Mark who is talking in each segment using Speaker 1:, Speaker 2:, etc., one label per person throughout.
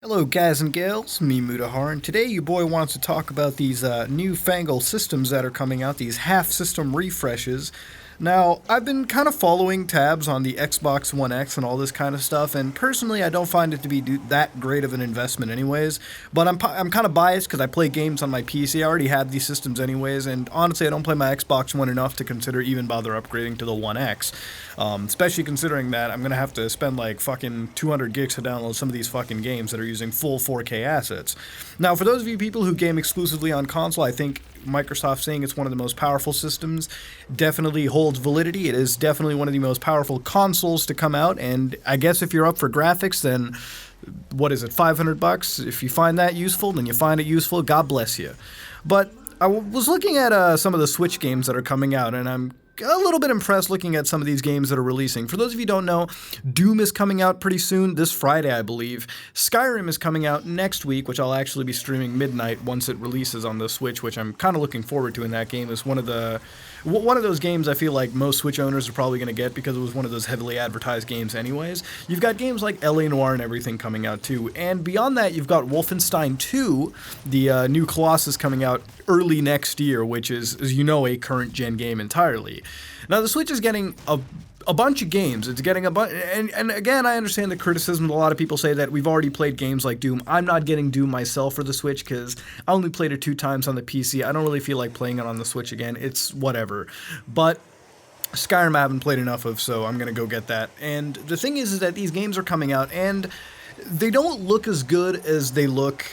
Speaker 1: Hello guys and gals, me Mudahar, and today your boy wants to talk about these newfangled systems that are coming out, these half-system refreshes. Now, I've been kind of following tabs on the Xbox One X and all this kind of stuff, and personally I don't find it to be that great of an investment anyways, but I'm kind of biased because I play games on my PC. I already had these systems anyways, and honestly I don't play my Xbox One enough to consider even bother upgrading to the One X. Especially considering that I'm going to have to spend like fucking 200 gigs to download some of these fucking games that are using full 4K assets. Now, for those of you people who game exclusively on console, I think Microsoft saying it's one of the most powerful systems definitely holds validity. It is definitely one of the most powerful consoles to come out, and I guess if you're up for graphics, then what is it, $500? If you find that useful, then you find it useful. God bless you. But I was looking at some of the Switch games that are coming out, and I'm a little bit impressed looking at some of these games that are releasing. For those of you who don't know, Doom is coming out pretty soon, this Friday, I believe. Skyrim is coming out next week, which I'll actually be streaming midnight once it releases on the Switch, which I'm kind of looking forward to in that game. It's one of those games I feel like most Switch owners are probably going to get because it was one of those heavily advertised games anyways. You've got games like L.A. Noire and everything coming out too. And beyond that, you've got Wolfenstein 2, the new Colossus coming out early next year, which is, as you know, a current-gen game entirely. Now, the Switch is getting a bunch of games. It's getting a bunch, and again, I understand the criticism. A lot of people say that we've already played games like Doom. I'm not getting Doom myself for the Switch because I only played it 2 times on the PC. I don't really feel like playing it on the Switch again. It's whatever. But Skyrim I haven't played enough of, so I'm going to go get that. And the thing is that these games are coming out, and they don't look as good as they look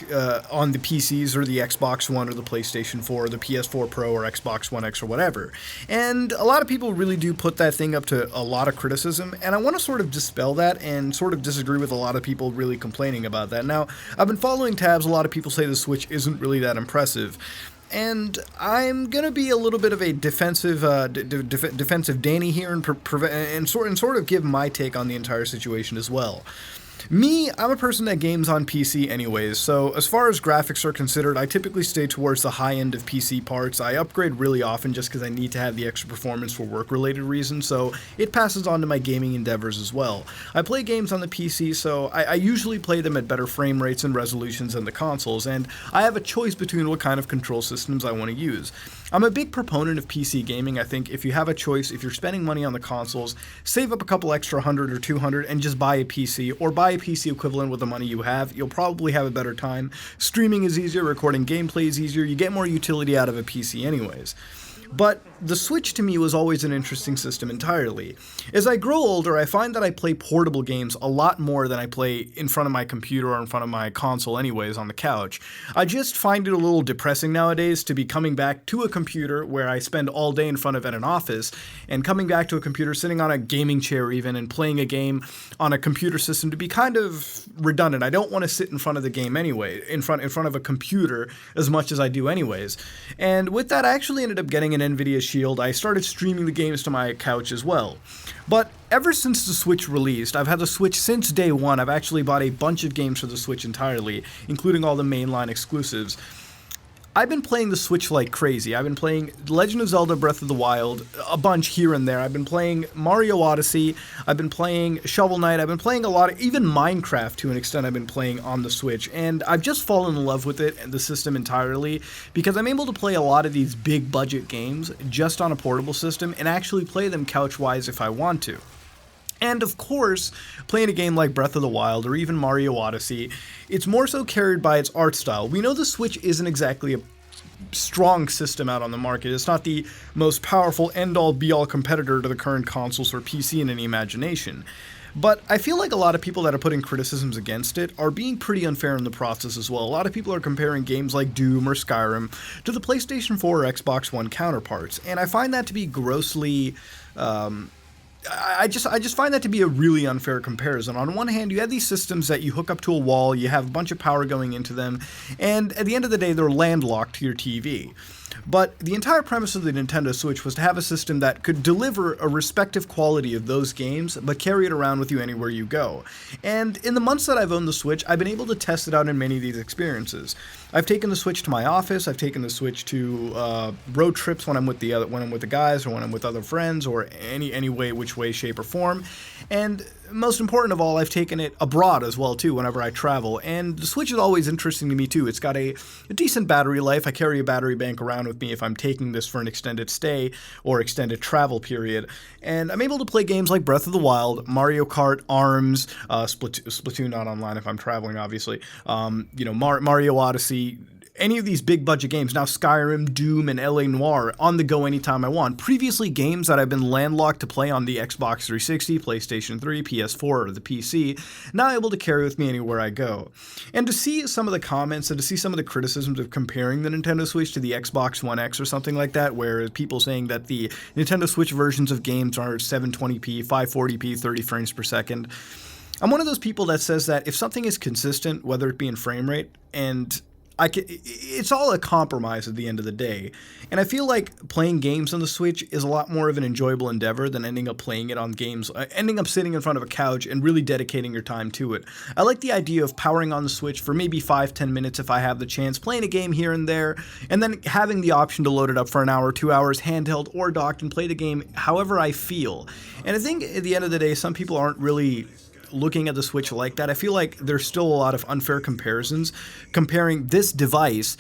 Speaker 1: on the PCs or the Xbox One or the PlayStation 4 or the PS4 Pro or Xbox One X or whatever. And a lot of people really do put that thing up to a lot of criticism, and I want to sort of dispel that and sort of disagree with a lot of people really complaining about that. Now, I've been following tabs. A lot of people say the Switch isn't really that impressive. And I'm gonna be a little bit of a defensive Danny here and sort of give my take on the entire situation as well. Me, I'm a person that games on PC anyways, so as far as graphics are considered, I typically stay towards the high end of PC parts. I upgrade really often just because I need to have the extra performance for work-related reasons, so it passes on to my gaming endeavors as well. I play games on the PC, so I usually play them at better frame rates and resolutions than the consoles, and I have a choice between what kind of control systems I want to use. I'm a big proponent of PC gaming. I think if you have a choice, if you're spending money on the consoles, save up a couple extra 100 or 200 and just buy a PC, or buy a PC equivalent with the money you have. You'll probably have a better time. Streaming is easier, recording gameplay is easier, you get more utility out of a PC anyways. But the Switch to me was always an interesting system entirely. As I grow older, I find that I play portable games a lot more than I play in front of my computer or in front of my console anyways on the couch. I just find it a little depressing nowadays to be coming back to a computer where I spend all day in front of at an office, and coming back to a computer, sitting on a gaming chair even, and playing a game on a computer system to be kind of redundant. I don't want to sit in front of the game anyway, in front of a computer as much as I do anyways. And with that, I actually ended up getting an NVIDIA Shield. I started streaming the games to my couch as well. But ever since the Switch released, I've had the Switch since day one. I've actually bought a bunch of games for the Switch entirely, including all the mainline exclusives. I've been playing the Switch like crazy. I've been playing Legend of Zelda Breath of the Wild a bunch here and there. I've been playing Mario Odyssey. I've been playing Shovel Knight. I've been playing a lot of, even Minecraft to an extent I've been playing on the Switch. And I've just fallen in love with it and the system entirely because I'm able to play a lot of these big budget games just on a portable system and actually play them couch-wise if I want to. And of course, playing a game like Breath of the Wild or even Mario Odyssey, it's more so carried by its art style. We know the Switch isn't exactly a strong system out on the market. It's not the most powerful end-all be-all competitor to the current consoles or PC in any imagination. But I feel like a lot of people that are putting criticisms against it are being pretty unfair in the process as well. A lot of people are comparing games like Doom or Skyrim to the PlayStation 4 or Xbox One counterparts, and I find that to be grossly I just find that to be a really unfair comparison. On one hand, you have these systems that you hook up to a wall, you have a bunch of power going into them, and at the end of the day, they're landlocked to your TV. But the entire premise of the Nintendo Switch was to have a system that could deliver a respective quality of those games, but carry it around with you anywhere you go. And in the months that I've owned the Switch, I've been able to test it out in many of these experiences. I've taken the Switch to my office, I've taken the Switch to road trips when I'm with the guys, or when I'm with other friends, or any way, which way, shape, or form. And most important of all, I've taken it abroad as well too whenever I travel, and the Switch is always interesting to me too. It's got a decent battery life. I carry a battery bank around with me if I'm taking this for an extended stay or extended travel period, and I'm able to play games like Breath of the Wild, Mario Kart, ARMS, Splatoon not online if I'm traveling obviously, Mario Odyssey, any of these big budget games, now Skyrim, Doom, and LA Noire, on the go anytime I want. Previously, games that I've been landlocked to play on the Xbox 360, PlayStation 3, PS4, or the PC, now able to carry with me anywhere I go. And to see some of the comments and to see some of the criticisms of comparing the Nintendo Switch to the Xbox One X or something like that, where people saying that the Nintendo Switch versions of games are 720p, 540p, 30 frames per second, I'm one of those people that says that if something is consistent, whether it be in frame rate, and it's all a compromise at the end of the day. And I feel like playing games on the Switch is a lot more of an enjoyable endeavor than ending up playing it on games, ending up sitting in front of a couch and really dedicating your time to it. I like the idea of powering on the Switch for maybe 5-10 minutes if I have the chance, playing a game here and there, and then having the option to load it up for an hour, 2 hours, handheld or docked, and play the game however I feel. And I think at the end of the day, some people aren't really looking at the Switch like that. I feel like there's still a lot of unfair comparisons comparing this device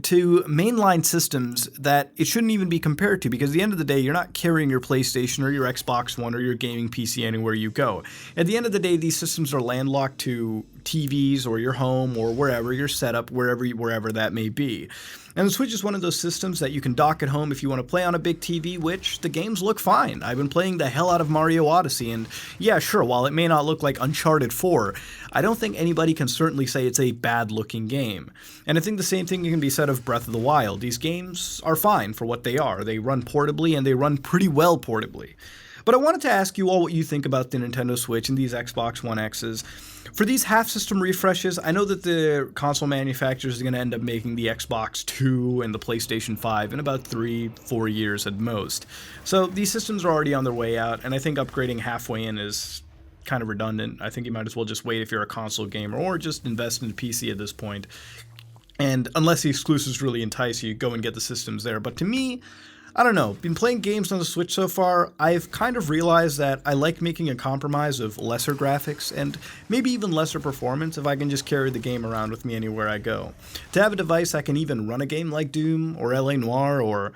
Speaker 1: to mainline systems that it shouldn't even be compared to, because at the end of the day, you're not carrying your PlayStation or your Xbox One or your gaming PC anywhere you go. At the end of the day, these systems are landlocked to TVs or your home or wherever you're set up, wherever that may be. And the Switch is one of those systems that you can dock at home if you want to play on a big TV, which the games look fine. I've been playing the hell out of Mario Odyssey, and yeah, sure, while it may not look like Uncharted 4, I don't think anybody can certainly say it's a bad-looking game. And I think the same thing can be said of Breath of the Wild. These games are fine for what they are. They run portably, and they run pretty well portably. But I wanted to ask you all what you think about the Nintendo Switch and these Xbox One X's. For these half-system refreshes, I know that the console manufacturers are going to end up making the Xbox 2 and the PlayStation 5 in about 3-4 years at most. So these systems are already on their way out, and I think upgrading halfway in is kind of redundant. I think you might as well just wait if you're a console gamer, or just invest in a PC at this point. And unless the exclusives really entice you, go and get the systems there. But to me, I don't know, been playing games on the Switch so far, I've kind of realized that I like making a compromise of lesser graphics and maybe even lesser performance if I can just carry the game around with me anywhere I go. To have a device that can even run a game like Doom or LA Noire or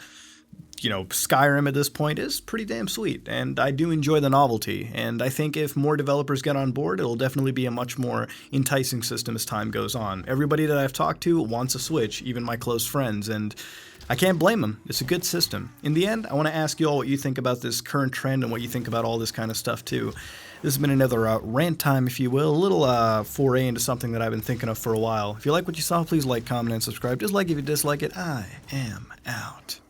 Speaker 1: Skyrim at this point is pretty damn sweet, and I do enjoy the novelty, and I think if more developers get on board, it'll definitely be a much more enticing system as time goes on. Everybody that I've talked to wants a Switch, even my close friends, and I can't blame them. It's a good system. In the end, I want to ask you all what you think about this current trend and what you think about all this kind of stuff too. This has been another rant time, if you will, a little foray into something that I've been thinking of for a while. If you like what you saw, please like, comment, and subscribe. Dislike if you dislike it. I am out.